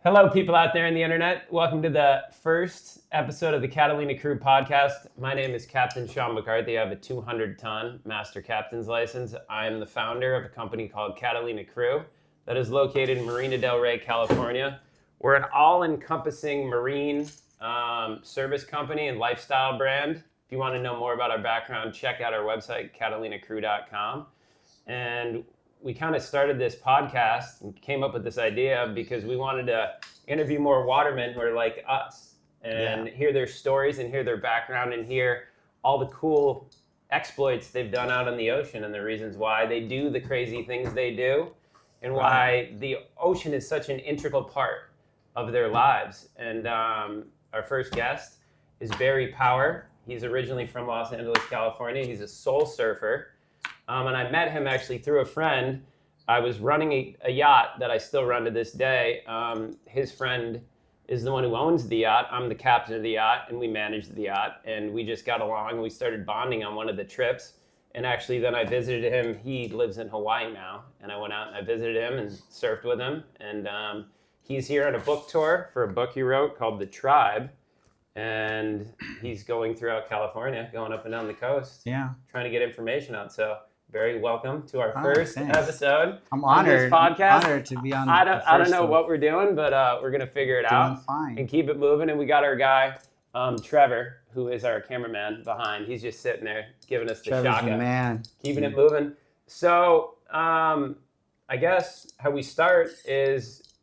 Hello, people out there in the internet. Welcome to the first episode of the Catalina Crew podcast. My name is Captain Sean McCarthy. I have a 200-ton master captain's license. I am the founder of a company called Catalina Crew that is located in Marina del Rey, California. We're an all-encompassing marine service company and lifestyle brand. If you want to know more about our background, check out our website, catalinacrew.com. And we kind of started this podcast and came up with this idea because we wanted to interview more watermen who are like us and hear their stories and hear their background and hear all the cool exploits they've done out on the ocean and the reasons why they do the crazy things they do and why the ocean is such an integral part of their lives. And our first guest is Barry Power. He's originally from Los Angeles, California. He's a soul surfer. And I met him actually through a friend. I was running a yacht that I still run to this day. His friend is the one who owns the yacht. I'm the captain of the yacht, and we manage the yacht. And we just got along, and we started bonding on one of the trips. And actually, then I visited him. He lives in Hawaii now. And I went out and I visited him and surfed with him. And he's here on a book tour for a book he wrote called The Tribe. And he's going throughout California, going up and down the coast, trying to get information out. So, Barry, welcome to our first episode. I'm honored. This podcast. Honored to be on. I don't know what we're doing, but we're gonna figure it out and keep it moving. And we got our guy, Trevor, who is our cameraman behind. He's just sitting there giving us the shaka, man, keeping it moving. So, I guess how we start is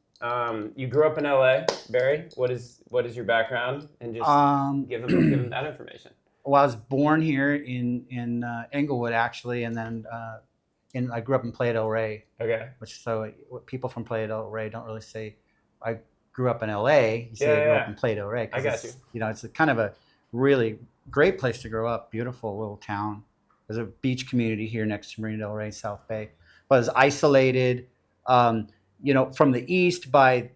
you grew up in LA, Barry. What is your background? And just give him that information. Well, I was born here in Inglewood, actually, and then I grew up in Playa del Rey. Okay. So people from Playa del Rey don't really say I grew up in LA. You say I grew up in Playa del Rey. I got you. You know, it's kind of a really great place to grow up. Beautiful little town. There's a beach community here next to Marina del Rey, South Bay, but it's isolated. You know, from the east by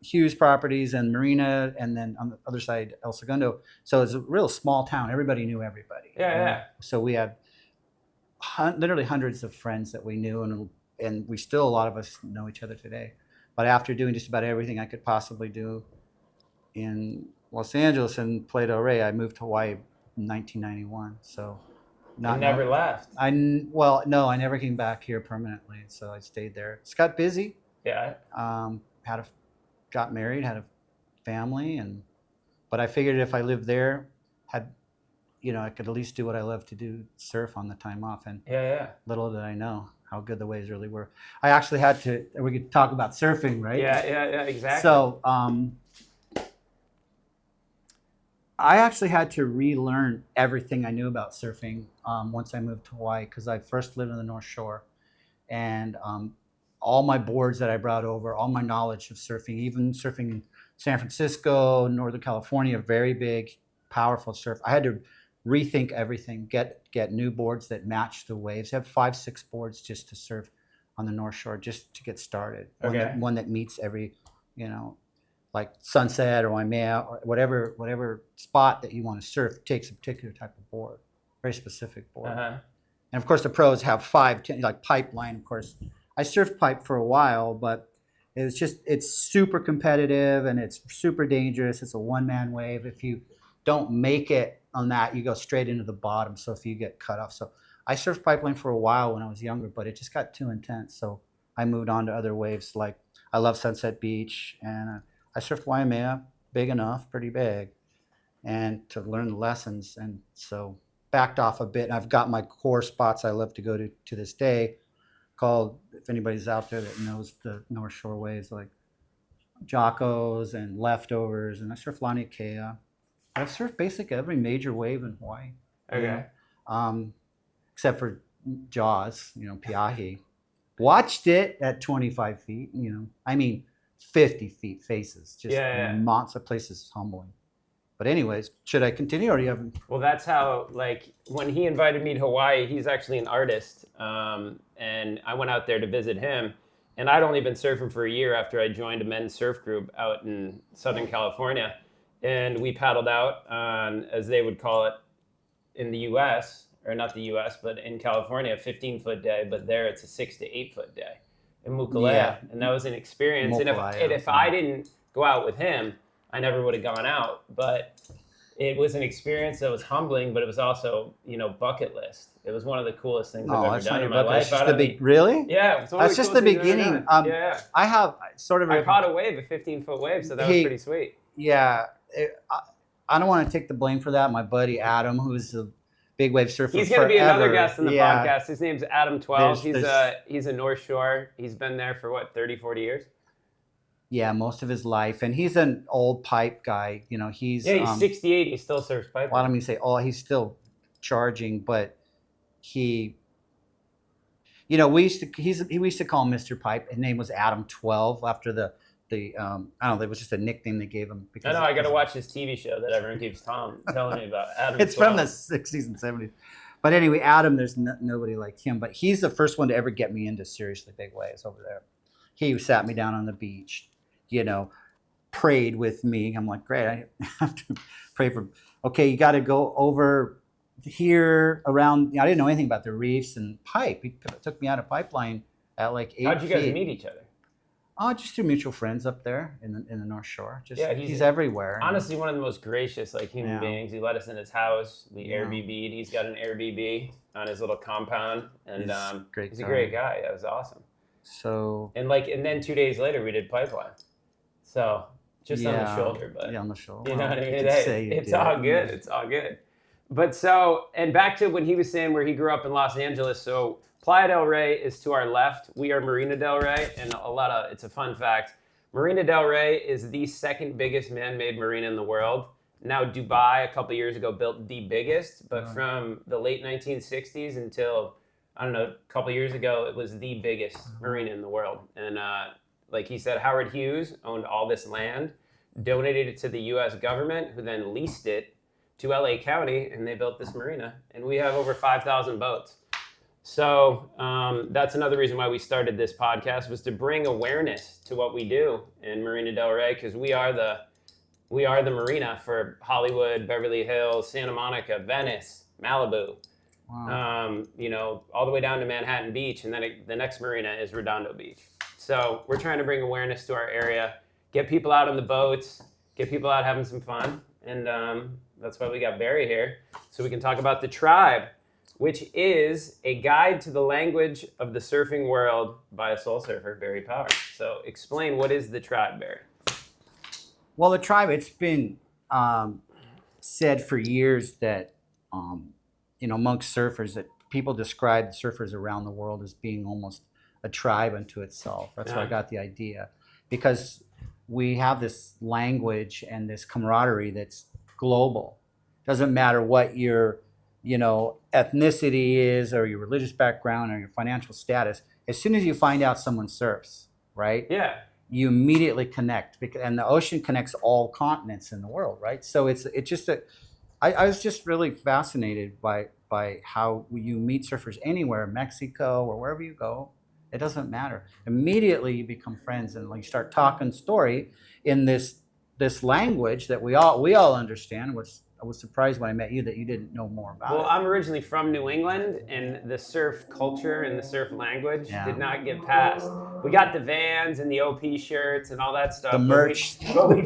Hughes Properties and Marina, and then on the other side, El Segundo. So it's a real small town. Everybody knew everybody. Yeah. So we had literally hundreds of friends that we knew, and we still, a lot of us know each other today. But after doing just about everything I could possibly do in Los Angeles and Playa del Rey, I moved to Hawaii in 1991. So never left. No, I never came back here permanently. So I stayed there. It's got busy. Yeah. Got married, had a family, but I figured if I lived there, I could at least do what I love to do, surf on the time off. And little did I know how good the waves really were. I actually had to. We could talk about surfing, right? Yeah, exactly. So I actually had to relearn everything I knew about surfing once I moved to Hawaii, because I first lived on the North Shore, and all my boards that I brought over, all my knowledge of surfing, even surfing in San Francisco, Northern California, very big, powerful surf. I had to rethink everything, get new boards that match the waves. I have 5-6 boards just to surf on the North Shore, just to get started. One that meets every, like Sunset or Waimea or whatever spot that you want to surf takes a particular type of board, very specific board. And of course the pros have 5, 10, like Pipeline, of course. I surfed pipe for a while, but it's super competitive and it's super dangerous. It's a one-man wave. If you don't make it on that, you go straight into the bottom. So if you get cut off. So I surfed Pipeline for a while when I was younger, but it just got too intense. So I moved on to other waves. Like I love Sunset Beach, and I surfed Waimea, big enough, pretty big, and to learn the lessons. And so backed off a bit. And I've got my core spots I love to go to this day, called, if anybody's out there that knows the North Shore waves, like Jocko's and Leftovers, and I surf Lani Kea. I've surfed basically every major wave in Hawaii. Okay. Except for Jaws, Piahi. Watched it at 25 feet, 50 feet faces. Just monster places, humbling. But anyways, should I continue, or do you have? Well, that's how, like, when he invited me to Hawaii, he's actually an artist. And I went out there to visit him. And I'd only been surfing for a year after I joined a men's surf group out in Southern California. And we paddled out on, as they would call it in the U.S., or not the U.S., but in California, a 15-foot day. But there it's a 6 to 8 foot day. in Mukulea, Yeah. and that was an experience. And if I didn't go out with him, I never would have gone out. But it was an experience that was humbling, but it was also, bucket list. It was one of the coolest things I've ever done in my life. Really? Yeah, that's just the beginning. Yeah. I have sort of. I caught a wave, a 15-foot wave, so that was pretty sweet. Yeah, I don't want to take the blame for that. My buddy Adam, who's a big wave surfer, he's going to be another guest in the podcast. His name's Adam 12. He's a North Shore. He's been there for 30, 40 years. Yeah, most of his life, and he's an old pipe guy. He's 68. He still surfs pipe. Well, I don't mean to say, he's still charging, but he, we used to call him Mr. Pipe. His name was Adam 12 after the I don't know, it was just a nickname they gave him. Because I got to watch this TV show that everyone keeps telling me about. Adam. It's 12. From the 60s and 70s. But anyway, Adam, there's nobody like him. But he's the first one to ever get me into seriously big waves over there. He sat me down on the beach, prayed with me. I'm like, great, I have to pray for, okay, you got to go over here around. I didn't know anything about the reefs and pipe. He took me out of pipeline at like 8 feet. How'd you guys meet each other? Just through mutual friends up there in the North Shore. He's everywhere. Honestly, one of the most gracious human beings. He let us in his house. We Airbnb'd. He's got an Airbnb on his little compound, and he's a great guy. That was awesome. So and then 2 days later we did pipeline. So just on the shoulder, but on the shoulder. You know what I mean? It's all good. It's all good. But and back to when he was saying where he grew up in Los Angeles. So Playa del Rey is to our left. We are Marina del Rey, and it's a fun fact. Marina del Rey is the second biggest man-made marina in the world. Now Dubai a couple years ago built the biggest, but from the late 1960s until a couple years ago, it was the biggest marina in the world. And like he said, Howard Hughes owned all this land, donated it to the U.S. government, who then leased it to LA County, and they built this marina. And we have over 5,000 boats. So that's another reason why we started this podcast, was to bring awareness to what we do in Marina del Rey, because we are the marina for Hollywood, Beverly Hills, Santa Monica, Venice, Malibu. Wow. All the way down to Manhattan Beach, and then the next marina is Redondo Beach. So we're trying to bring awareness to our area, get people out on the boats, get people out having some fun, and that's why we got Barry here, so we can talk about The Tribe, which is a guide to the language of the surfing world by a soul surfer, Barry Power. So explain, what is The Tribe, Barry? Well, The Tribe, it's been said for years that, amongst surfers, that people describe surfers around the world as being almost a tribe unto itself. That's where I got the idea. Because we have this language and this camaraderie that's global. Doesn't matter what your ethnicity is, or your religious background, or your financial status. As soon as you find out someone surfs, right? Yeah. You immediately connect, and the ocean connects all continents in the world, right? So it's just I was just really fascinated by how you meet surfers anywhere, Mexico or wherever you go. It doesn't matter. Immediately you become friends, and you start talking story in this language that we all understand, which I was surprised when I met you that you didn't know more about. Well, I'm originally from New England, and the surf culture and the surf language did not get passed. We got the Vans and the OP shirts and all that stuff. The merch. But we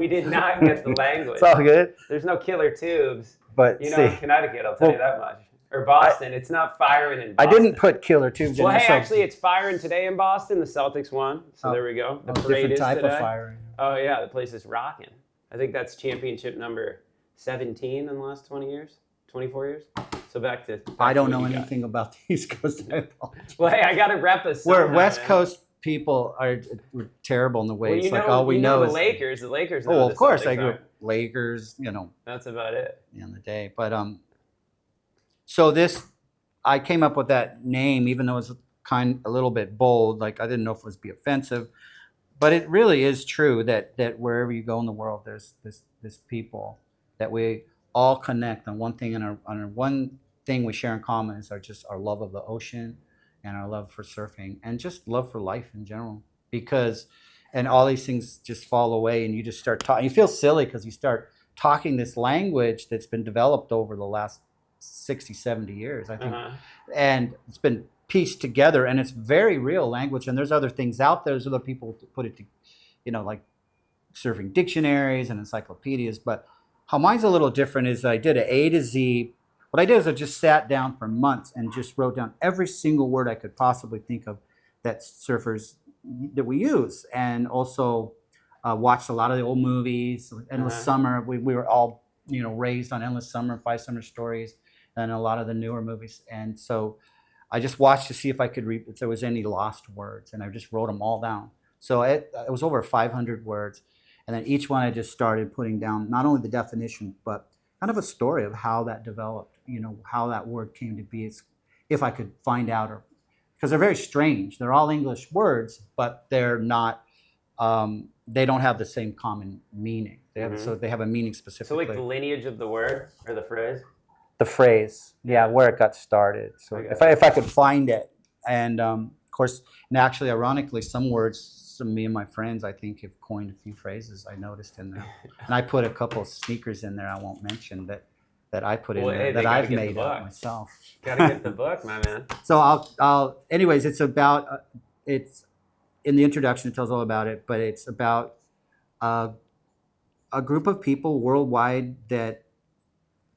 did not get the language. It's all good. There's no killer tubes. But in Connecticut, I'll tell you that much. Or Boston. It's not firing in Boston. I didn't put killer tubes in. Well, hey, actually, it's firing today in Boston. The Celtics won. So there we go. The parade is different type today. of firing. Oh, yeah. The place is rocking. I think that's championship number 17 in the last 20 years, 24 years. So back to I don't know anything about the East Coast. Well, hey, I got to rep us. Where West Coast people are terrible in the way. It's all we know is the Lakers. The Lakers. Oh, of course, I grew up Lakers. That's about it. At the end of the day, but so I came up with that name, even though it was a little bit bold. Like, I didn't know if it was be offensive, but it really is true that wherever you go in the world, there's this people that we all connect on one thing, and on one thing we share in common is our love of the ocean, and our love for surfing, and just love for life in general. And all these things just fall away, and you just start talking. You feel silly because you start talking this language that's been developed over the last 60, 70 years, I think. And it's been pieced together, and it's very real language. And there's other things out there. There's other people who put it to, like surfing dictionaries and encyclopedias. But how mine's a little different is I did an A to Z. What I did is I just sat down for months and just wrote down every single word I could possibly think of that surfers that we use, and also watched a lot of the old movies. Endless Summer. We were all raised on Endless Summer, Five Summer Stories, and a lot of the newer movies. And so I just watched to see if I could read if there was any lost words, and I just wrote them all down. So it was over 500 words, and then each one I just started putting down not only the definition but kind of a story of how that developed. How that word came to be. It's, if I could find out, or because they're very strange. They're all English words, but they're not. They don't have the same common meaning. They have, so they have a meaning specifically. So like the lineage of the word or the phrase? The phrase, where it got started. So if I could find it, and of course, and actually, ironically, some words, me and my friends, I think, have coined a few phrases I noticed in there, and I put a couple of sneakers in there I won't mention that I put in there that I've made up myself. Gotta get the book, my man. So I'll. Anyways, it's about it's. In the introduction, it tells all about it, but it's about a group of people worldwide that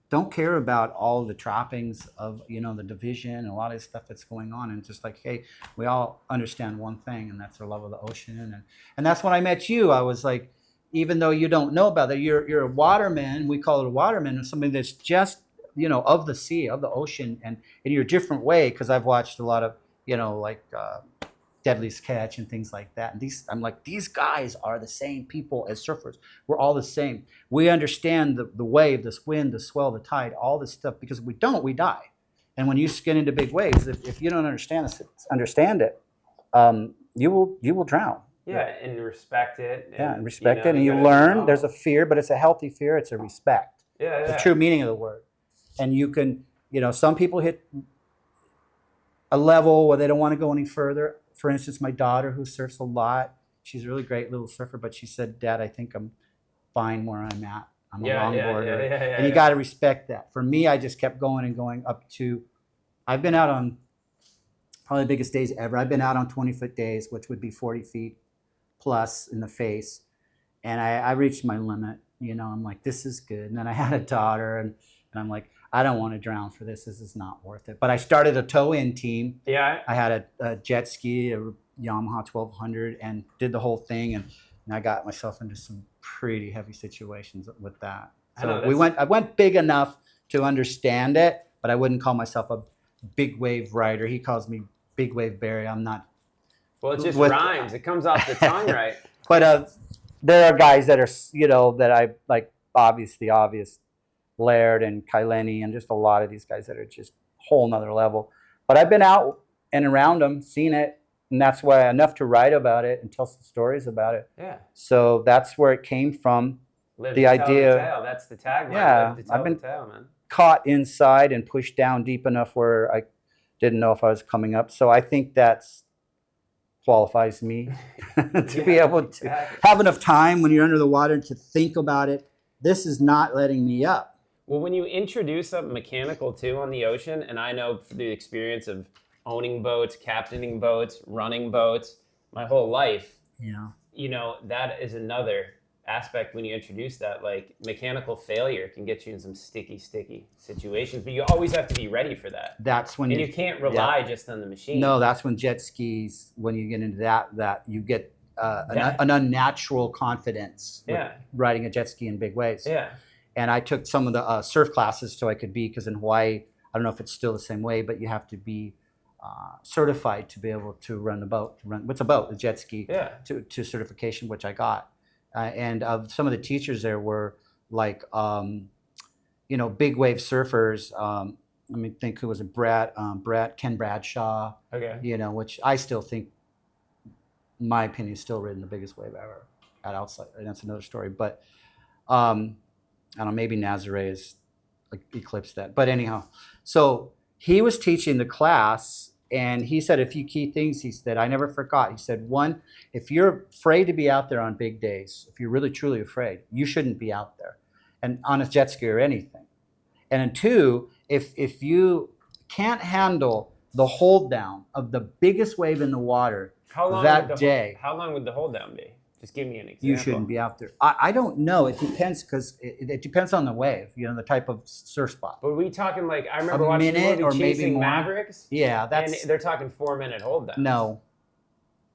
don't care about all the trappings of the division and a lot of this stuff that's going on, and just like, hey, we all understand one thing, and that's our love of the ocean, and that's when I met you. I was like, even though you don't know about that, you're a waterman. We call it a waterman, and somebody that's just of the sea, of the ocean, and in your different way. Because I've watched a lot of Deadliest Catch and things like that. And I'm like, these guys are the same people as surfers. We're all the same. We understand the wave, the wind, the swell, the tide, all this stuff, because if we don't, we die. And when you skin into big waves, if you don't understand it, you will drown. Yeah, and respect it. And respect it. And you learn. There's a fear, but it's a healthy fear. It's a respect. Yeah. The true meaning of the word. And you can, some people hit a level where they don't want to go any further. For instance, my daughter, who surfs a lot, she's a really great little surfer, but she said, Dad, I think I'm fine where I'm at. I'm a longboarder. And you got to respect that. For me, I just kept going and going up to, I've been out on probably the biggest days ever. I've been out on 20-foot days, which would be 40 feet plus in the face. And I reached my limit. I'm like, this is good. And then I had a daughter, and I'm like, I don't want to drown for this. This is not worth it. But I started a tow-in team. Yeah. I had a jet ski, a Yamaha 1200, and did the whole thing. And I got myself into some pretty heavy situations with that. So I went big enough to understand it, but I wouldn't call myself a big wave rider. He calls me Big Wave Barry. I'm not. Well, it just rhymes. It comes off the tongue right. But there are guys that are, that I like, obvious. Laird and Kaileni and just a lot of these guys that are just whole nother level. But I've been out and around them, seen it, and that's why enough to write about it and tell some stories about it. Yeah. So that's where it came from. Live the idea. Tell. That's the tagline. Yeah. I've been caught inside and pushed down deep enough where I didn't know if I was coming up. So I think that's qualifies me to be able to have enough time when you're under the water to think about it. This is not letting me up. Well, when you introduce something mechanical too on the ocean, and I know through the experience of owning boats, captaining boats, running boats, my whole life, that is another aspect when you introduce that. Like, mechanical failure can get you in some sticky situations, but you always have to be ready for that. That's when you can't rely just on the machine. No, that's when jet skis, when you get into that you get an unnatural confidence with riding a jet ski in big waves. Yeah. And I took some of the surf classes so I could be, because in Hawaii, I don't know if it's still the same way, but you have to be certified to be able to run the boat. What's a boat? A jet ski. Yeah. To certification, which I got. And some of the teachers there were like, big wave surfers. Let me think, who was it? Ken Bradshaw. Okay. Which I still think, in my opinion, is still ridden the biggest wave ever at outside. And that's another story. But I don't know, maybe Nazare has eclipsed that. But anyhow, so he was teaching the class, and he said a few key things. He said, I never forgot. He said, one, if you're afraid to be out there on big days, if you're really, truly afraid, you shouldn't be out there, and on a jet ski or anything. And then two, if you can't handle the hold down of the biggest wave in the water that day. How long would the hold down be? Just give me an example. You shouldn't be out there. I don't know. It depends because it depends on the wave, the type of surf spot. But are we talking like, I remember watching the movie Chasing Mavericks. Yeah, and they're talking 4-minute hold down. No.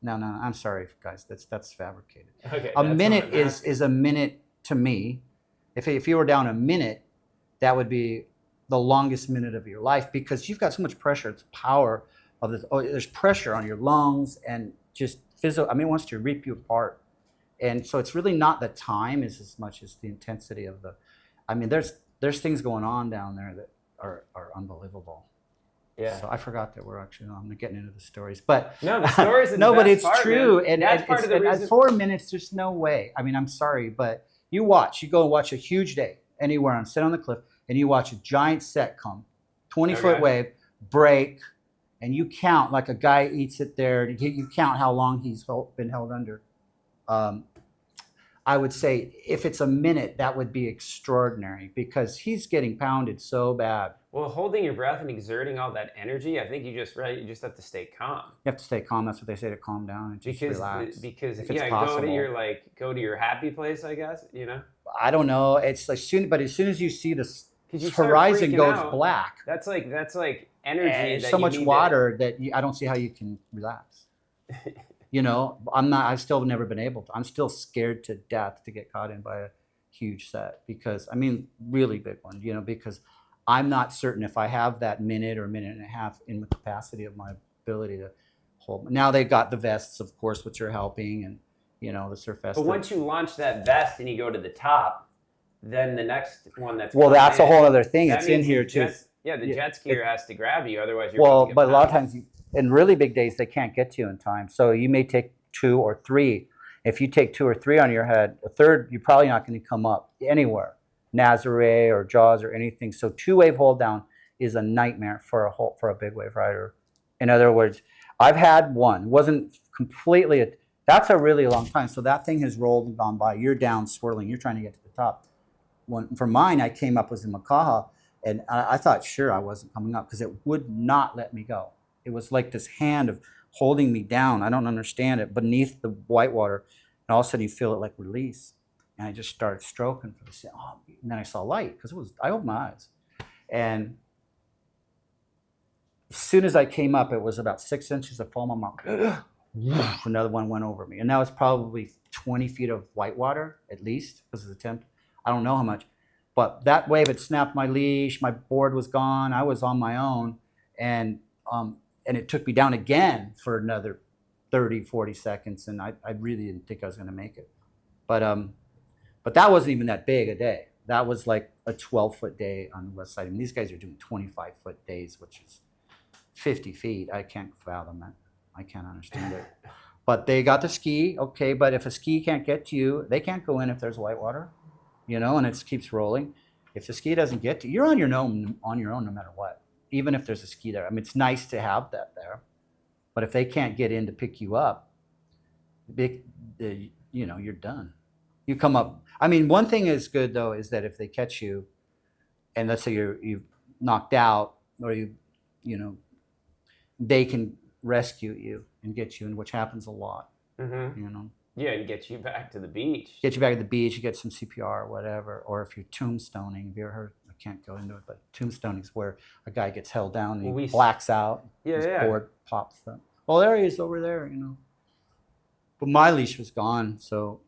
I'm sorry, guys. That's fabricated. Okay. A minute is a minute to me. If you were down a minute, that would be the longest minute of your life because you've got so much pressure. It's power of this. Oh, there's pressure on your lungs and just physical. I mean, it wants to rip you apart. And so it's really not the time as much as the intensity of the. I mean, there's things going on down there that are unbelievable. Yeah. So I forgot that we're actually getting into the stories, but no, the stories. Are no, the but it's part, true, man. and that's part of the reason. At 4 minutes, there's no way. I mean, I'm sorry, but you go and watch a huge day anywhere and sit on the cliff, and you watch a giant set come, 20-foot wave, break, and you count like a guy eats it there. You count how long he's been held under. I would say if it's a minute, that would be extraordinary because he's getting pounded so bad. Well, holding your breath and exerting all that energy, I think you just have to stay calm. You have to stay calm. That's what they say, to calm down and just relax. Because if it's possible. go to your happy place, I guess, I don't know. It's like as soon as you see this horizon goes black. That's like energy. So much water that I don't see how you can relax. I've still never been able to. I'm still scared to death to get caught in by a huge set because, really big one, because I'm not certain if I have that minute or minute and a half in the capacity of my ability to hold. Now they've got the vests, of course, which are helping and, the surf vest. But once you launch that vest and you go to the top, then the next one that's that's a whole other thing. It's in here too. The jet skier has to grab you, otherwise you're but a lot of times in really big days, they can't get to you in time. So you may take 2 or 3. If you take 2 or 3 on your head, a third, you're probably not going to come up anywhere, Nazare or Jaws or anything. So 2-wave hold down is a nightmare for a big wave rider. In other words, I've had one. It wasn't completely. That's a really long time. So that thing has rolled and gone by. You're down swirling. You're trying to get to the top. For mine, I came up was in Makaha, and I thought sure I wasn't coming up because it would not let me go. It was like this hand of holding me down. I don't understand it, beneath the whitewater. And all of a sudden you feel it like release. And I just started stroking for the set. And then I saw light because I opened my eyes. And as soon as I came up, it was about 6 inches of foam. I'm like, another one went over me. And that was probably 20 feet of whitewater, at least, because of the temp. I don't know how much. But that wave had snapped my leash. My board was gone. I was on my own. And it took me down again for another 30, 40 seconds. And I really didn't think I was going to make it. But that wasn't even that big a day. That was like a 12-foot day on the west side. I mean, these guys are doing 25-foot days, which is 50 feet. I can't fathom that. I can't understand it. But they got the ski. Okay, but if a ski can't get to you, they can't go in if there's whitewater, and it keeps rolling. If the ski doesn't get to you, you're on your own no matter what. Even if there's a ski there. I mean, it's nice to have that there. But if they can't get in to pick you up, you're done. You come up. I mean, one thing is good, though, is that if they catch you, and let's say you've knocked out, or they can rescue you and get you in, which happens a lot, Yeah, and get you back to the beach. Get you back to the beach, you get some CPR or whatever. Or if you're tombstoning, have you ever heard? I can't go into it, but tombstoning is where a guy gets held down and he blacks out. His board pops up. Well, there he is over there, But my leash was gone, so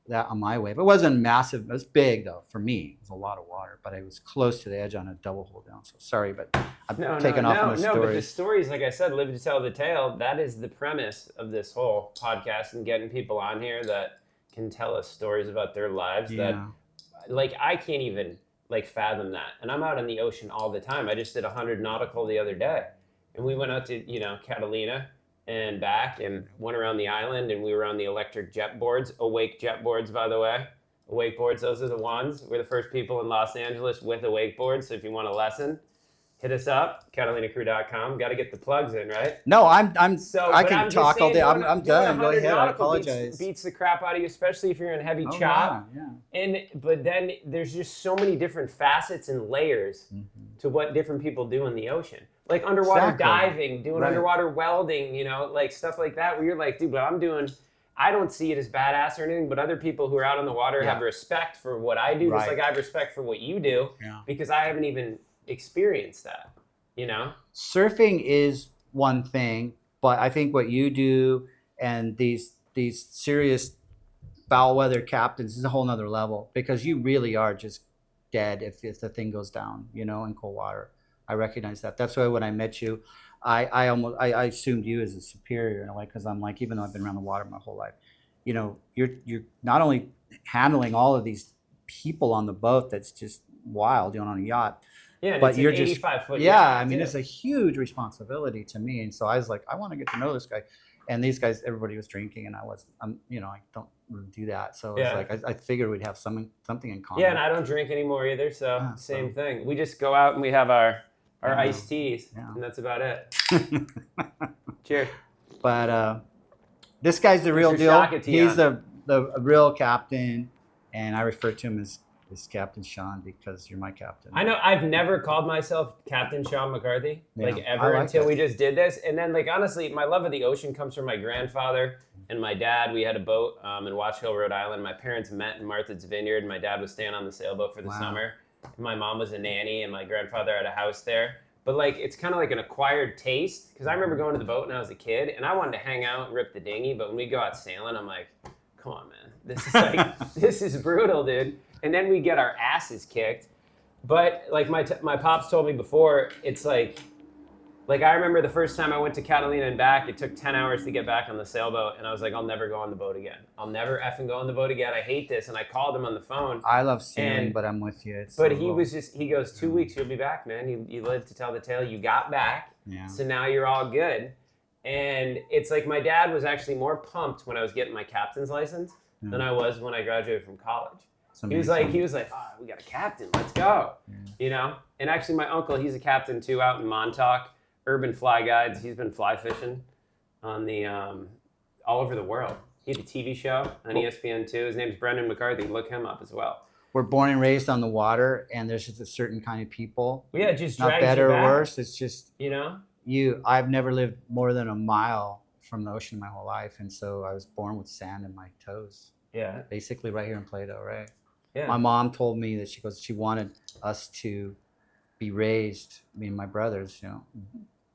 that on my wave. It wasn't massive. It was big, though, for me. It was a lot of water, but it was close to the edge on a double hold down. So sorry, but I'm taking off on the stories. No, but the stories, like I said, live to tell the tale. That is the premise of this whole podcast, and getting people on here that can tell us stories about their lives that, I can't even, fathom that. And I'm out in the ocean all the time. I just did 100 nautical the other day, and we went out to, Catalina and back and went around the island, and we were on the electric jet boards, awake jet boards, by the way. Awake boards, those are the ones. We're the first people in Los Angeles with awake boards, so if you want a lesson, hit us up, CatalinaCrew.com. Got to get the plugs in, right? No, I can talk all day. I'm done. Go ahead. I apologize. Beats the crap out of you, especially if you're in heavy chop. Yeah. But then there's just so many different facets and layers to what different people do in the ocean. like underwater Exactly. diving, doing Right. underwater welding, like stuff like that, where you're like, dude, I don't see it as badass or anything, but other people who are out on the water Yeah. have respect for what I do, just Right. like I have respect for what you do, Yeah. because I haven't even experienced that, Surfing is one thing, but I think what you do and these serious foul weather captains is a whole nother level, because you really are just dead if the thing goes down, in cold water. I recognize that. That's why when I met you, I assumed you as a superior in a way, because I'm like, even though I've been around the water my whole life, you're not only handling all of these people on the boat that's just wild, on a yacht. Yeah, and But it's you're an just 85-foot yeah. yacht, I mean, too. it's a huge responsibility to me, and so I was like, I want to get to know this guy. And these guys, everybody was drinking, and I don't really do that. So it was Yeah. like I figured we'd have something in common. Yeah, and I don't drink anymore either, so Yeah, same so- thing. We just go out and we have our Yeah. iced teas, Yeah. and that's about it. Cheers. But this guy's the real your deal. Shaka tea He's on? the real captain, and I refer to him as Captain Sean because you're my captain. I know I've never called myself Captain Sean McCarthy, Yeah, ever, I like until that. we just did this. And then, honestly, my love of the ocean comes from my grandfather and my dad. We had a boat in Watch Hill, Rhode Island. My parents met in Martha's Vineyard. My dad was staying on the sailboat for the Wow. summer. My mom was a nanny, and my grandfather had a house there. But, it's kind of like an acquired taste, because I remember going to the boat when I was a kid, and I wanted to hang out and rip the dinghy. But when we go out sailing, I'm like, come on, man. This is this is brutal, dude. And then we get our asses kicked. But my pops told me before, it's like I remember the first time I went to Catalina and back, it took 10 hours to get back on the sailboat. And I was like, I'll never go on the boat again. I'll never effing go on the boat again. I hate this. And I called him on the phone. I love sailing, And- but I'm with you. But he goes, 2 weeks, you'll be back, man. You lived to tell the tale. You got back. Yeah. So now you're all good. And it's like my dad was actually more pumped when I was getting my captain's license than I was when I graduated from college. He was like, oh, we got a captain, let's go. And actually my uncle, he's a captain too out in Montauk, Urban Fly Guides. He's been fly fishing on the all over the world. He had a TV show on ESPN too. His name's Brendan McCarthy. Look him up as well. We're born and raised on the water, and there's just a certain kind of people. Yeah, it just Not drags better you or back, worse. It's just I've never lived more than a mile from the ocean my whole life, and so I was born with sand in my toes. Yeah. Basically right here in Plato, right? Yeah. My mom told me that she wanted us to be raised, me and my brothers,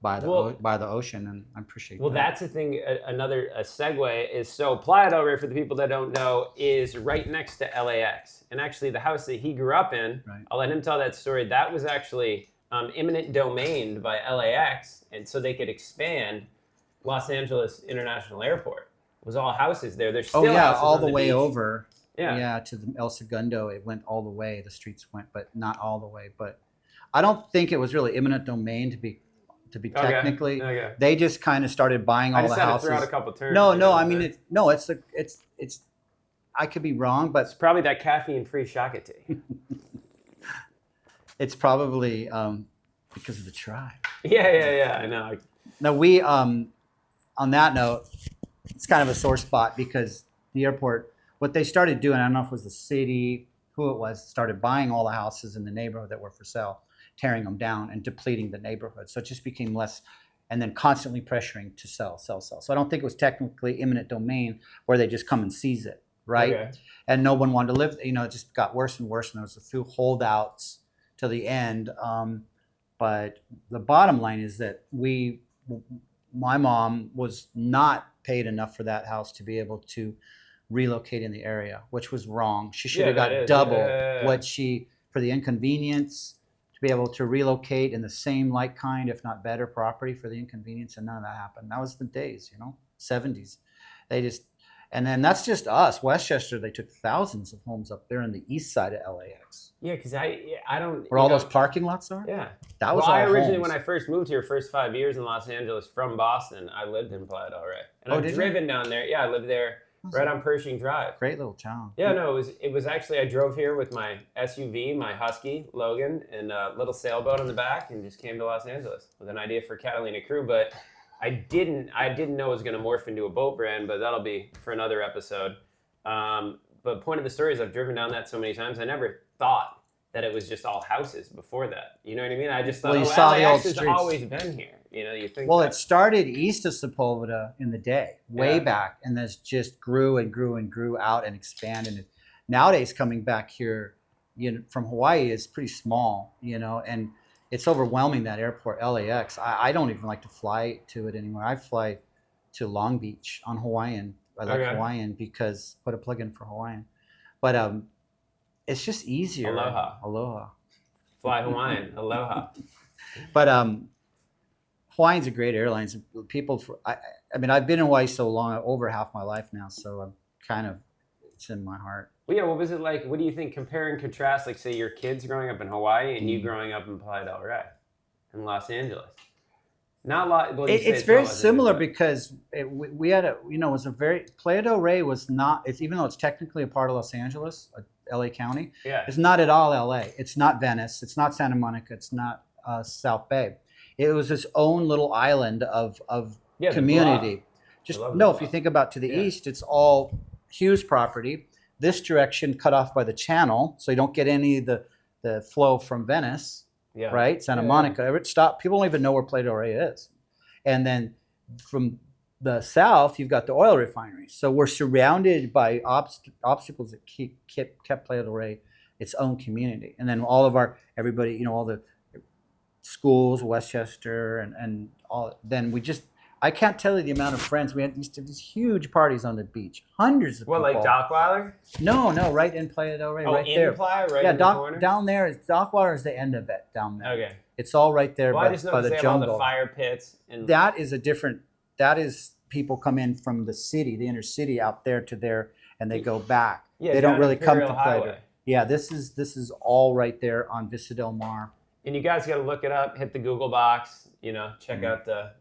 by the ocean, and I appreciate Well, that. that's the thing. Another segue is, so Playa del Rey, for the people that don't know, is right next to LAX. And actually, the house that he grew up in, Right. I'll let him tell that story. That was actually eminent domained by LAX, and so they could expand Los Angeles International Airport. It was all houses there. There's still houses all on the way beach. over. Yeah. To the El Segundo, it went all the way. The streets went, but not all the way. But I don't think it was really eminent domain to be Okay. technically. Okay. They just kind of started buying all I just the had houses. to throw out a couple terms. No. I mean, it's. I could be wrong, but it's probably that caffeine-free Shaka tea. it's probably because of the tribe. Yeah. I know. No, we on that note, it's kind of a sore spot because the airport, what they started doing, I don't know if it was the city, who it was, started buying all the houses in the neighborhood that were for sale, tearing them down and depleting the neighborhood. So it just became less, and then constantly pressuring to sell. So I don't think it was technically eminent domain where they just come and seize it, right? Okay. And no one wanted to live, it just got worse and worse, and there was a few holdouts to the end. But the bottom line is that my mom was not paid enough for that house to be able to relocate in the area, which was wrong. She should have that got is. double Yeah. what for the inconvenience, to be able to relocate in the same like kind, if not better property for the inconvenience, and none of that happened. That was the days, 70s. And then that's just us. Westchester, they took thousands of homes up there on the east side of LAX. Yeah, because I don't. Where all those parking lots are? Yeah. That was I all originally, homes. when I first moved here, first 5 years in Los Angeles from Boston, I lived in Playa del Rey. And I've did you? driven down there. Yeah, I lived there right on Pershing Drive. Great little town. Yeah, no, it was actually, I drove here with my SUV, my Husky, Logan, and a little sailboat on the back, and just came to Los Angeles with an idea for Catalina Crew. But I didn't know it was going to morph into a boat brand, but that'll be for another episode. But point of the story is I've driven down that so many times, I never thought that it was just all houses before that. You know what I mean? I just thought, Well, you saw the old LAX has streets. always been here. You know, you think. Well, that, it started east of Sepulveda in the day, way back, and then just grew and grew and grew out and expanded. And nowadays, coming back here, from Hawaii is pretty small, and it's overwhelming, that airport, LAX. I don't even like to fly to it anymore. I fly to Long Beach on Hawaiian. I like Hawaiian because put a plug in for Hawaiian, but it's just easier. Aloha. Fly Hawaiian. Aloha. But Hawaiian's a great airline. People, I mean, I've been in Hawaii so long, over half my life now, so I'm kind of, it's in my heart. Well, yeah, what was it like? What do you think, compare and contrast, like, say, your kids growing up in Hawaii and you growing up in Playa del Rey in Los Angeles? Not a lot. Well, it's very similar because we had it was a very, Playa del Rey was not, even though it's technically a part of Los Angeles, LA County, it's not at all LA. It's not Venice. It's not Santa Monica. It's not South Bay. It was its own little island of community. Just if you think about to the east, it's all Hughes property. This direction cut off by the channel, so you don't get any of the flow from Venice, right? Santa Monica. It stopped. People don't even know where Playa del Rey is. And then from the south, you've got the oil refineries. So we're surrounded by obstacles that kept Playa del Rey its own community. And then all of everybody, all the schools, Westchester, and all. Then I can't tell you the amount of friends. We had these huge parties on the beach, hundreds of people. What, like Dockweiler? No, right in Playa del Rey, right there. Playa, right in the corner? Down there. Dockweiler is the end of it down there. Okay. It's all right there by the jungle. I just noticed they have all the fire pits. That is people come in from the city, the inner city, out there to there, and they go back. Yeah, they don't really come to Playa. Yeah, this is all right there on Vista Del Mar. And you guys got to look it up, hit the Google box, check out the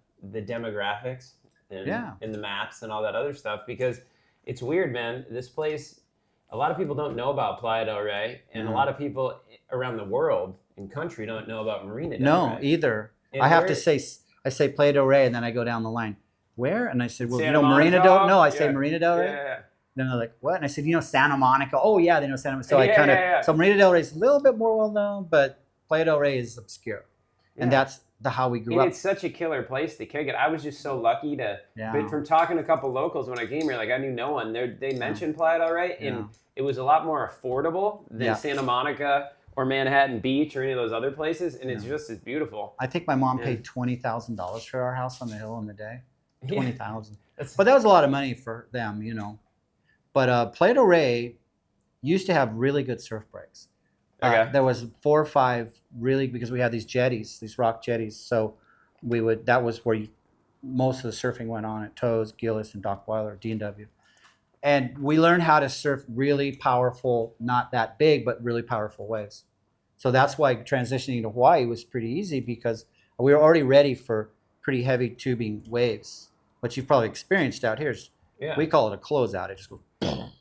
demographics and the maps and all that other stuff, because it's weird, man. This place, a lot of people don't know about Playa del Rey, and a lot of people around the world and country don't know about Marina del Rey. Either. And I have to say, I say Playa del Rey, and then I go down the line. Where? And I said, well, Marina del Rey? No, I say Marina del Rey. Yeah. Then they're like, what? And I said, Santa Monica. Oh, yeah, they know Santa Monica. So I kind of, so Marina del Rey is a little bit more well known, but Playa del Rey is obscure. And that's how we grew up. It's such a killer place to kick it. I was just so lucky but from talking to a couple locals when I came here, like I knew no one. They mentioned Playa del Rey, and it was a lot more affordable than Santa Monica or Manhattan Beach or any of those other places, and it's just as beautiful. I think my mom paid $20,000 for our house on the hill in the day. $20,000. But that was a lot of money for them, But Playa del Rey used to have really good surf breaks. There was 4 or 5 really, because we had these jetties, these rock jetties. So that was where most of the surfing went on at Toes, Gillis, and Dockweiler, D&W. And we learned how to surf really powerful, not that big, but really powerful waves. So that's why transitioning to Hawaii was pretty easy, because we were already ready for pretty heavy tubing waves. What you've probably experienced out here is, we call it a closeout. It just goes.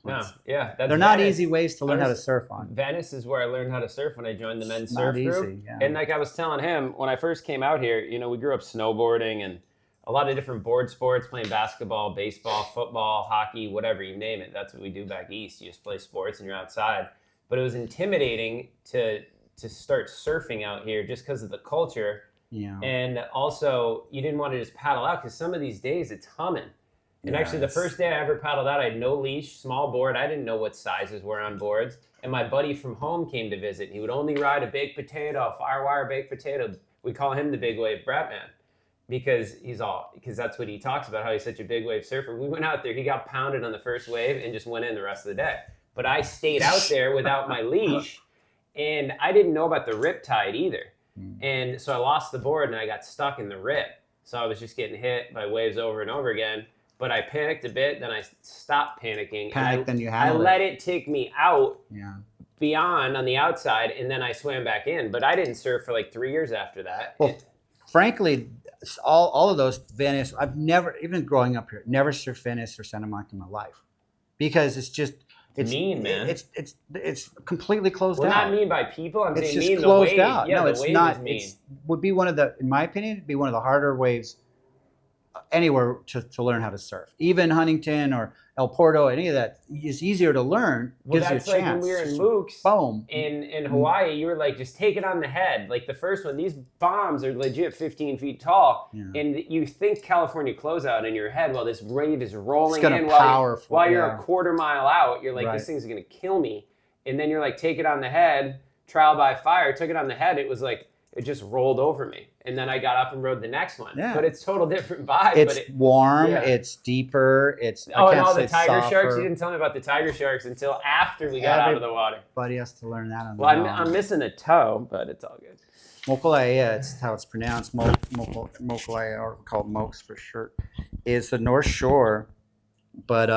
They're not easy waves to learn how to surf on. Venice is where I learned how to surf when I joined the men's surf group. And like I was telling him, when I first came out here, we grew up snowboarding and a lot of different board sports, playing basketball, baseball, football, hockey, whatever you name it. That's what we do back east. You just play sports and you're outside. But it was intimidating to start surfing out here just because of the culture. Yeah. And also, you didn't want to just paddle out, because some of these days it's humming. And actually, the first day I ever paddled out, I had no leash, small board. I didn't know what sizes were on boards. And my buddy from home came to visit. He would only ride a baked potato, a firewire baked potato. We call him the big wave brat man, because that's what he talks about, how he's such a big wave surfer. We went out there, he got pounded on the first wave and just went in the rest of the day. But I stayed out there without my leash, and I didn't know about the rip tide either. And so I lost the board and I got stuck in the rip. So I was just getting hit by waves over and over again. But I panicked a bit, then I stopped panicking. I let it take me out beyond on the outside, and then I swam back in. But I didn't surf for like 3 years after that. Well, frankly, all of those Venice, I've never, even growing up here, never surfed Venice or Santa Monica in my life, because it's mean, man. It's completely closed out. Well, not mean by people. I'm saying mean the wave. It's just closed out. Yeah, no, it's not. It would be one of the, in my opinion, it'd be one of the harder waves anywhere to learn how to surf. Even Huntington or El Porto, any of that, it's easier to learn. Well, gives that's you a like chance. when we were in Mooks Boom. in Hawaii, you were like, just take it on the head. Like the first one, these bombs are legit 15 feet tall. Yeah. And you think California closeout in your head while this wave is rolling It's in while you're a quarter mile out. You're like, this thing's going to kill me. And then you're like, take it on the head, trial by fire. Took it on the head. It was like, it just rolled over me. And then I got up and rode the next one. Yeah. But it's total different vibe. It's warm. Yeah. It's deeper. It's and all the tiger softer. sharks. You didn't tell me about the tiger sharks until after we got out of the water. Everybody has to learn that. I'm missing a toe, but it's all good. Mokulea, it's how it's pronounced. Mokulea, or called Mokes for short, is the North Shore, but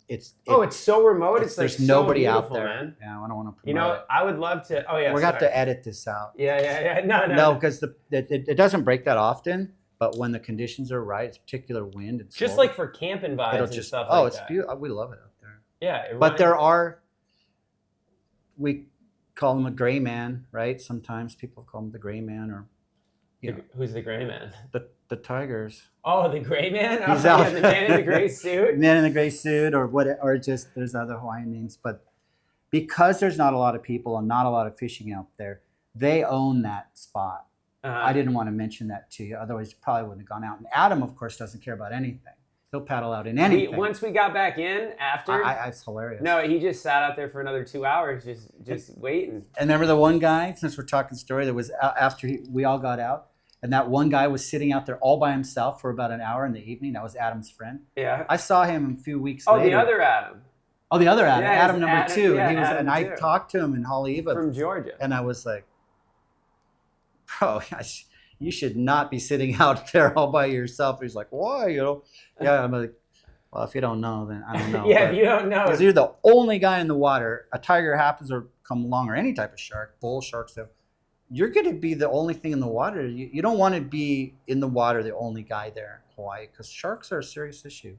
it's so remote. It's like there's nobody so out there, man. Yeah, I don't want to promote You know, it. I would love to. Oh yeah, we're going to have to edit this out. Yeah. No, because it doesn't break that often. But when the conditions are right, it's particular wind. It's just like for camping vibes and stuff. It's beautiful. We love it out there. Yeah, but there are. We call him a gray man, right? Sometimes people call him the gray man, or who's the gray man? The tigers. Oh, the gray man. He's out. Yeah, the man in the gray suit. Man in the gray suit, or what? Or just there's other Hawaiian names, but because there's not a lot of people and not a lot of fishing out there, they own that spot. I didn't want to mention that to you, otherwise you probably wouldn't have gone out. And Adam, of course, doesn't care about anything. He'll paddle out in anything. Once we got back in after, it's hilarious. No, he just sat out there for another 2 hours, just waiting. And remember the one guy, since we're talking story, that was after we all got out, and that one guy was sitting out there all by himself for about an hour in the evening. That was Adam's friend. Yeah. I saw him a few weeks later. Oh, the other Adam. Oh, the other Adam. Yeah, Adam number two. Yeah, and I talked to him in Haleiwa. From Georgia. And I was like, bro, you should not be sitting out there all by yourself. He's like, why? Yeah, I'm like, well, if you don't know, then I don't know. Yeah, if you don't know. Because you're the only guy in the water. A tiger happens to come along, or any type of shark, bull sharks, you're going to be the only thing in the water. You don't want to be in the water the only guy there in Hawaii, because sharks are a serious issue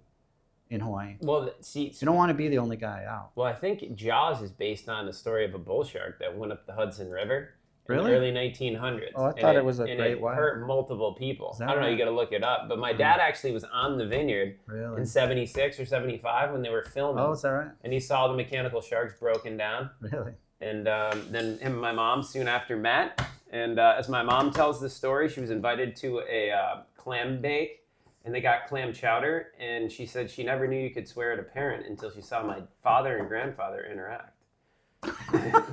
in Hawaii. Well, see, you don't want to be the only guy out. Well, I think Jaws is based on the story of a bull shark that went up the Hudson River. Really? In the early 1900s. Oh, I thought it was a great white. It hurt multiple people. I don't know. Right? You got to look it up. But my dad actually was on the vineyard in '76 or '75 when they were filming. Oh, is that right? And he saw the mechanical sharks broken down. Really? And then him and my mom soon after met. And as my mom tells the story, she was invited to a clam bake, and they got clam chowder. And she said she never knew you could swear at a parent until she saw my father and grandfather interact.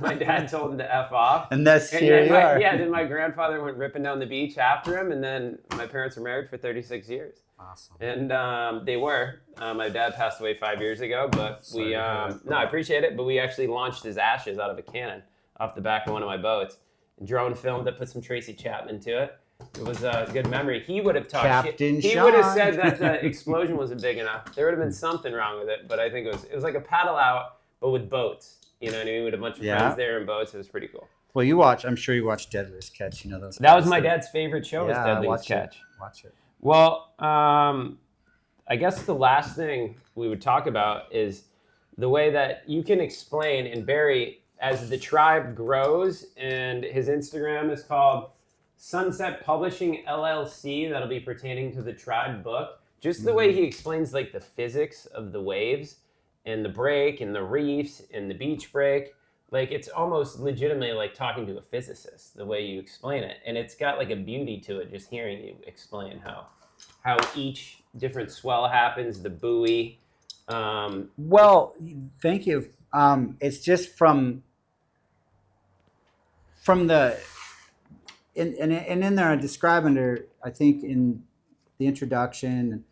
My dad told him to F off. And that's here you are. Yeah, then my grandfather went ripping down the beach after him, and then my parents were married for 36 years. Awesome. And they were. My dad passed away 5 years ago, but I appreciate it, but we actually launched his ashes out of a cannon off the back of one of my boats. Drone filmed it, put some Tracy Chapman to it. It was a good memory. He would have talked shit. He would have said that the explosion wasn't big enough. There would have been something wrong with it, but I think it was like a paddle out, but with boats. You know what I mean? With a bunch of friends there in boats. It was pretty cool. Well, I'm sure you watched Deadliest Catch. You know those. That was my dad's favorite show, was Deadliest Catch. Watch it. Well, I guess the last thing we would talk about is the way that you can explain, and Barry, as the tribe grows, and his Instagram is called Sunset Publishing LLC, that'll be pertaining to the tribe book. Just the way he explains like the physics of the waves and the break and the reefs and the beach break. Like, it's almost legitimately like talking to a physicist, the way you explain it. And it's got like a beauty to it, just hearing you explain how each different swell happens, the buoy. Well, thank you. It's just from the, in there I describe under, I think in the introduction,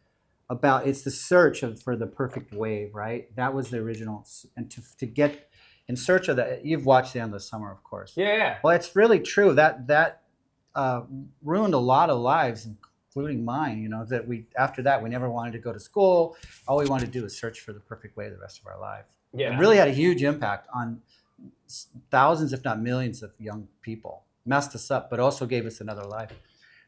about it's the search for the perfect wave, right? That was the original, and to get in search of that. You've watched The Endless Summer, of course. Yeah. Well, it's really true. That ruined a lot of lives, including mine. You know, that after that we never wanted to go to school. All we wanted to do was search for the perfect wave the rest of our life. Yeah. It really had a huge impact on thousands, if not millions, of young people. Messed us up, but also gave us another life.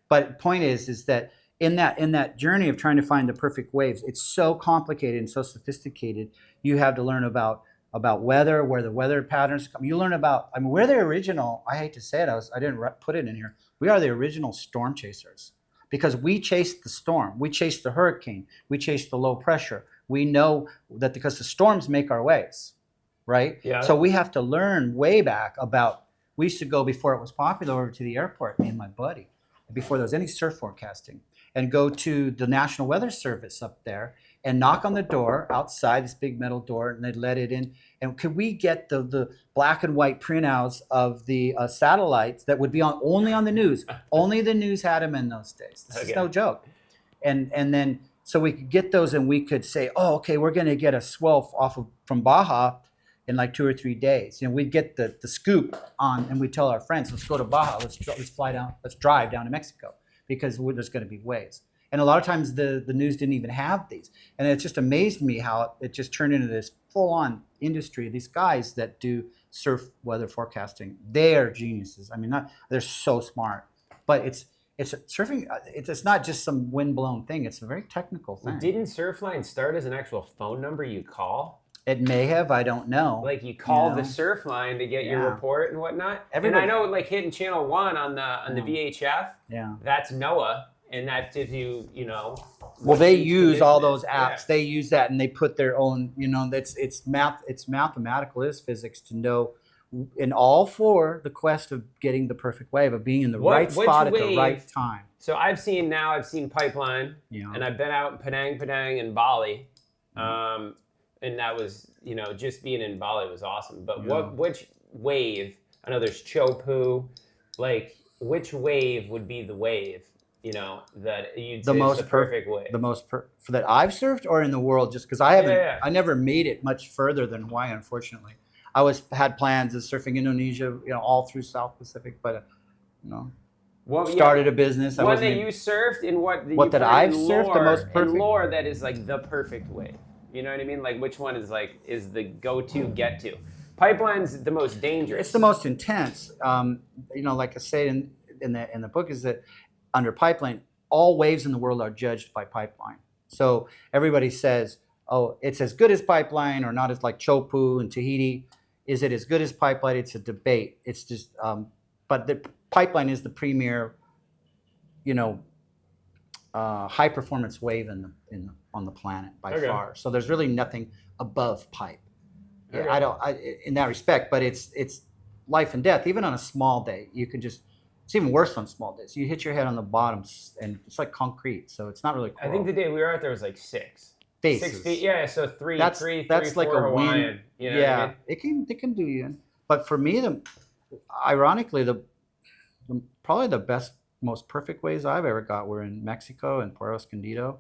But point is that in that journey of trying to find the perfect waves, it's so complicated and so sophisticated. You have to learn about weather, where the weather patterns come. You learn about, I mean, we're the original, I hate to say it, I didn't put it in here. We are the original storm chasers. because we chased the storm, we chased the hurricane, we chased the low pressure. We know that because the storms make our waves, right? Yeah. So we have to learn way back about, we used to go before it was popular over to the airport, me and my buddy, before there was any surf forecasting, and go to the National Weather Service up there and knock on the door outside, this big metal door, and they'd let it in. And could we get the black and white printouts of the satellites that would be only on the news? Only the news had them in those days. This is no joke. And then so we could get those, and we could say, oh, okay, we're going to get a swell from Baja in like 2 or 3 days. We'd get the scoop on, and we'd tell our friends, let's go to Baja, let's fly down, let's drive down to Mexico, because there's going to be waves. And a lot of times the news didn't even have these. And it just amazed me how it just turned into this full-on industry. These guys that do surf weather forecasting, they are geniuses. I mean, they're so smart. But it's surfing, it's not just some wind-blown thing. It's a very technical thing. Didn't Surfline start as an actual phone number you call? It may have, I don't know. Like you call the Surfline to get your report and whatnot. And I know, like hitting channel 1 on the VHF. Yeah. That's NOAA, and that gives you, Well, they use all those apps. Yeah. They use that, and they put their own. It's mathematical. It's physics to know, and all for the quest of getting the perfect wave, of being in the right spot at the right time. So I've seen Pipeline, and I've been out in Padang and Bali. And that was, just being in Bali was awesome. But which wave? I know there's Chopu. Like, which wave would be the wave, that you'd say is the perfect wave? The most that I've surfed, or in the world? Just because I haven't, I never made it much further than Hawaii, unfortunately. I had plans of surfing Indonesia, all through South Pacific, but started a business. One that you surfed, and what that I've surfed, the most perfect. And lore that is like the perfect wave. You know what I mean? Like, which one is the go-to get to? Pipeline's the most dangerous. It's the most intense. Like I say in the book, is that under Pipeline, all waves in the world are judged by Pipeline. So everybody says, oh, it's as good as Pipeline, or not as like Chopu and Tahiti. Is it as good as Pipeline? It's a debate. It's just, but the Pipeline is the premier, high performance wave on the planet by far. So there's really nothing above Pipe. Okay. In that respect, but it's life and death. Even on a small day, you can just. It's even worse on small days. You hit your head on the bottom, and it's like concrete. So it's not really cool. I think the day we were out there was like 6 faces. 6 feet. Yeah, so three, that's 4 like a Hawaiian. Wind. Yeah, it can do you in. But for me, ironically, probably the best, most perfect waves I've ever got were in Mexico and Puerto Escondido.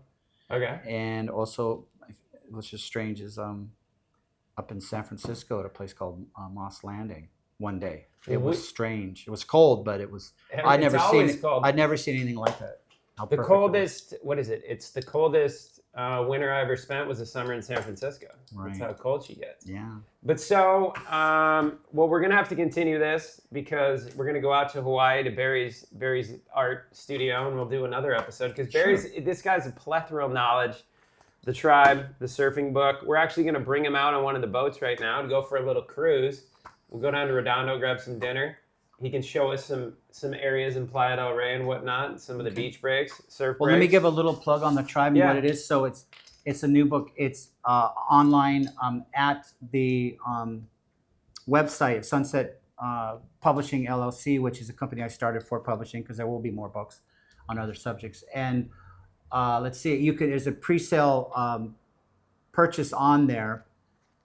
Okay. And also, what's just strange is up in San Francisco at a place called Moss Landing one day. It was strange. It was cold, but it was. I'd never seen anything like that. The coldest. What is it? It's the coldest winter I ever spent was a summer in San Francisco. Right. That's how cold she gets. Yeah. But so, we're gonna have to continue this because we're gonna go out to Hawaii to Barry's art studio, and we'll do another episode because this guy's a plethora of knowledge. The Tribe, the surfing book. We're actually gonna bring him out on one of the boats right now to go for a little cruise. We'll go down to Redondo, grab some dinner. He can show us some areas in Playa del Rey and whatnot, some of the beach breaks, surf breaks. Well, let me give a little plug on the Tribe and what it is. So it's a new book. It's online at the website, Sunset Publishing LLC, which is a company I started for publishing, because there will be more books on other subjects. And let's see, there's a pre-sale purchase on there.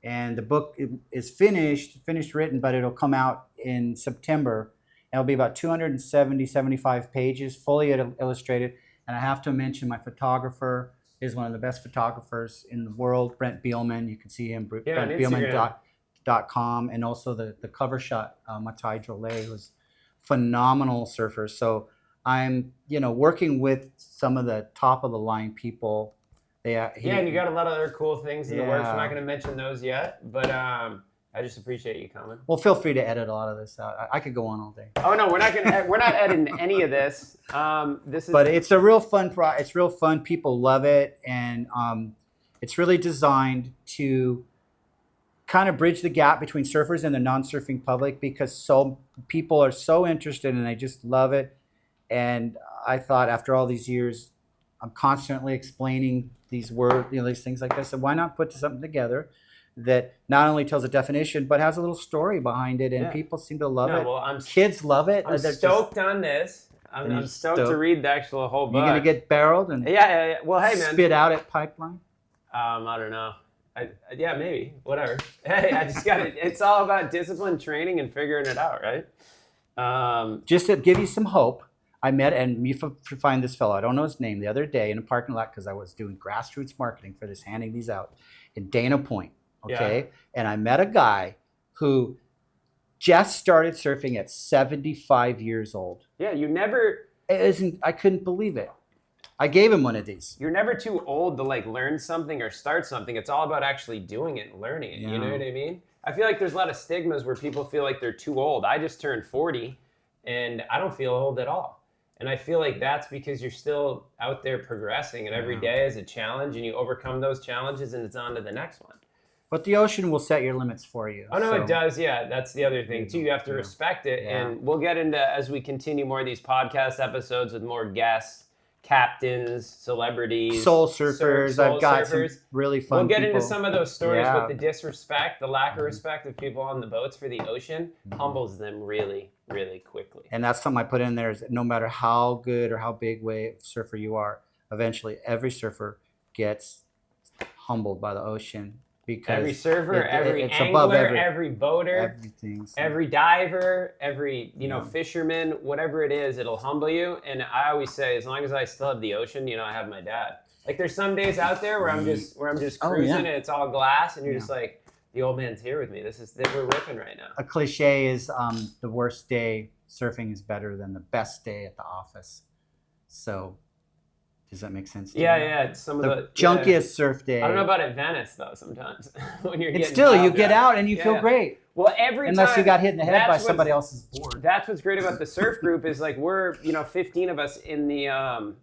And the book is finished written, but it'll come out in September. It'll be about 275 pages, fully illustrated. And I have to mention my photographer is one of the best photographers in the world, Brent Beelman. You can see him, BrentBeelman.com. And also the cover shot, Matai Drolet, who's phenomenal surfer. So I'm, working with some of the top of the line people. And you got a lot of other cool things in the works. We're not going to mention those yet, but I just appreciate you coming. Well, feel free to edit a lot of this out. I could go on all day. Oh no, we're not editing any of this. But it's a real fun It's real fun. People love it, and it's really designed to kind of bridge the gap between surfers and the non-surfing public, because people are so interested and they just love it. And I thought after all these years, I'm constantly explaining these words, these things like this. So why not put something together that not only tells a definition, but has a little story behind it, and people seem to love it. Well, Kids love it. I'm stoked on this. I'm stoked to read the actual whole book. You're gonna get barreled and yeah. Well, hey man, spit out at pipeline. I don't know. Yeah, maybe. Whatever. Hey, I just got it. It's all about discipline, training, and figuring it out, right? Just to give you some hope, I met, and you find this fellow, I don't know his name, the other day in a parking lot because I was doing grassroots marketing for this, handing these out in Dana Point, okay? Yeah. And I met a guy who just started surfing at 75 years old. Yeah, you never... I couldn't believe it. I gave him one of these. You're never too old to like learn something or start something. It's all about actually doing it and learning it. Yeah. You know what I mean? I feel like there's a lot of stigmas where people feel like they're too old. I just turned 40 and I don't feel old at all. And I feel like that's because you're still out there progressing, and every day is a challenge, and you overcome those challenges, and it's on to the next one. But the ocean will set your limits for you. Oh, no, it does. Yeah, that's the other thing, too. You have to respect it. Yeah. And we'll get into, as we continue more of these podcast episodes with more guests, captains, celebrities, soul surfers. I've got some really fun We'll get people. Into some of those stories with the disrespect, the lack of respect of people on the boats for the ocean humbles them really, really quickly. And that's something I put in there, is that no matter how good or how big wave surfer you are, eventually every surfer gets humbled by the ocean. Because every surfer, every angler, every boater, every diver, every fisherman, whatever it is, it'll humble you. And I always say, as long as I still have the ocean, I have my dad. Like there's some days out there where I'm just cruising and it's all glass, and you're just like, the old man's here with me. We're ripping right now. A cliche is the worst day surfing is better than the best day at the office. So. Does that make sense to you? Yeah. Some of the junkiest surf day. I don't know about at Venice though. Sometimes when you're it's still you get out and you feel great. Well, unless you got hit in the head by somebody else's board. That's what's great about the surf group is like we're 15 of us in the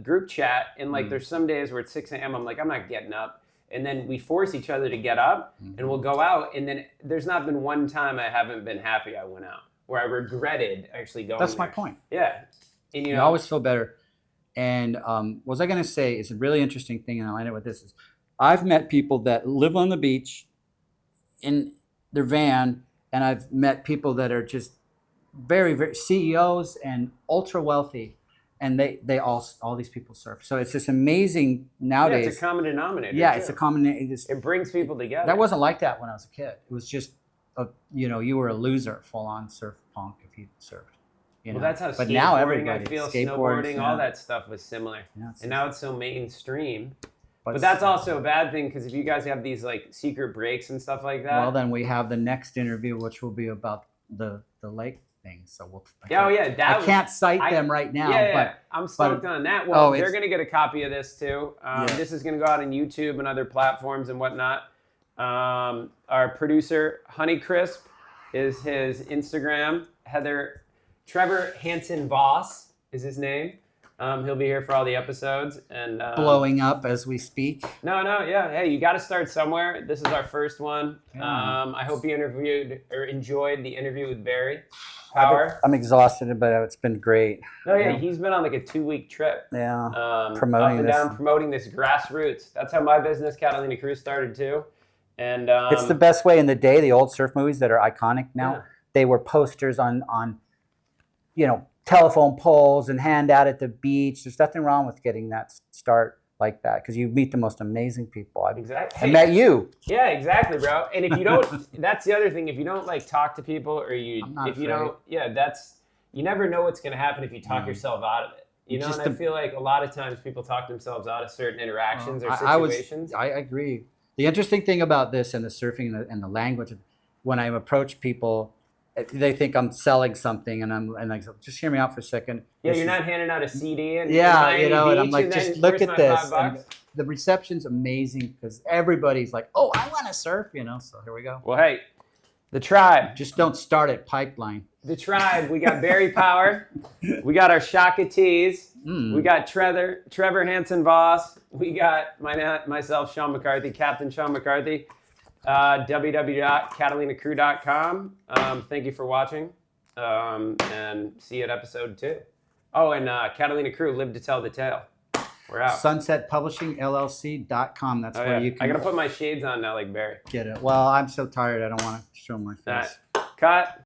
group chat, and like there's some days where it's 6 a.m. I'm like, I'm not getting up, and then we force each other to get up, and we'll go out, and then there's not been one time I haven't been happy I went out where I regretted actually going. That's my point. Yeah, and you always feel better. And what was I going to say is a really interesting thing, and I'll end it with this. Is I've met people that live on the beach in their van, and I've met people that are just very, very CEOs and ultra wealthy, and they all these people surf. So it's just amazing nowadays. Yeah, it's a common denominator. Yeah, too. It's a common. It brings people together. That wasn't like that when I was a kid. It was just, you were a loser, full on surf punk if you surfed. Well, that's how but now I feel snowboarding, all that stuff was similar. Yeah, and now it's so mainstream. But that's also a bad thing, because if you guys have these like secret breaks and stuff like that. Well, then we have the next interview, which will be about the lake thing. So I can't cite them right now. Yeah, but I'm stoked on that. Well, they're going to get a copy of this too. This is going to go out on YouTube and other platforms and whatnot. Our producer, Honeycrisp, is his Instagram. Trevor Hansen Voss is his name. He'll be here for all the episodes and blowing up as we speak. No, yeah. Hey, you got to start somewhere. This is our first one. I hope you enjoyed the interview with Barry Power. I'm exhausted, but it's been great. No, yeah, he's been on like a 2-week trip. Yeah, promoting this grassroots. That's how my business, Catalina Crew, started too. And it's the best way in the day. The old surf movies that are iconic now, they were posters on telephone poles and hand out at the beach. There's nothing wrong with getting that start like that, because you meet the most amazing people. Exactly. I met you. Yeah, exactly, bro. And if you don't, that's the other thing. If you don't like talk to people, or you never know what's going to happen if you talk yourself out of it. And I feel like a lot of times people talk themselves out of certain interactions or situations. I agree. The interesting thing about this and the surfing and the language, when I approach people, they think I'm selling something, and I'm like, just hear me out for a second. Yeah, you're not handing out a CD and and I'm like, just look at this. And the reception's amazing, because everybody's like, oh, I want to surf, So here we go. Well, hey, the tribe. Just don't start at Pipeline. The tribe. We got Barry Power. We got our Shaka Tees. We got Trevor Hansen Voss. We got myself, Sean McCarthy, Captain Sean McCarthy. www.catalinacrew.com. Thank you for watching. And see you at episode 2. Oh, and Catalina Crew, live to tell the tale. We're out. SunsetPublishingLLC.com. That's where you can. I gotta put my shades on now, like Barry. Get it. Well, I'm so tired. I don't want to show my face. Cut.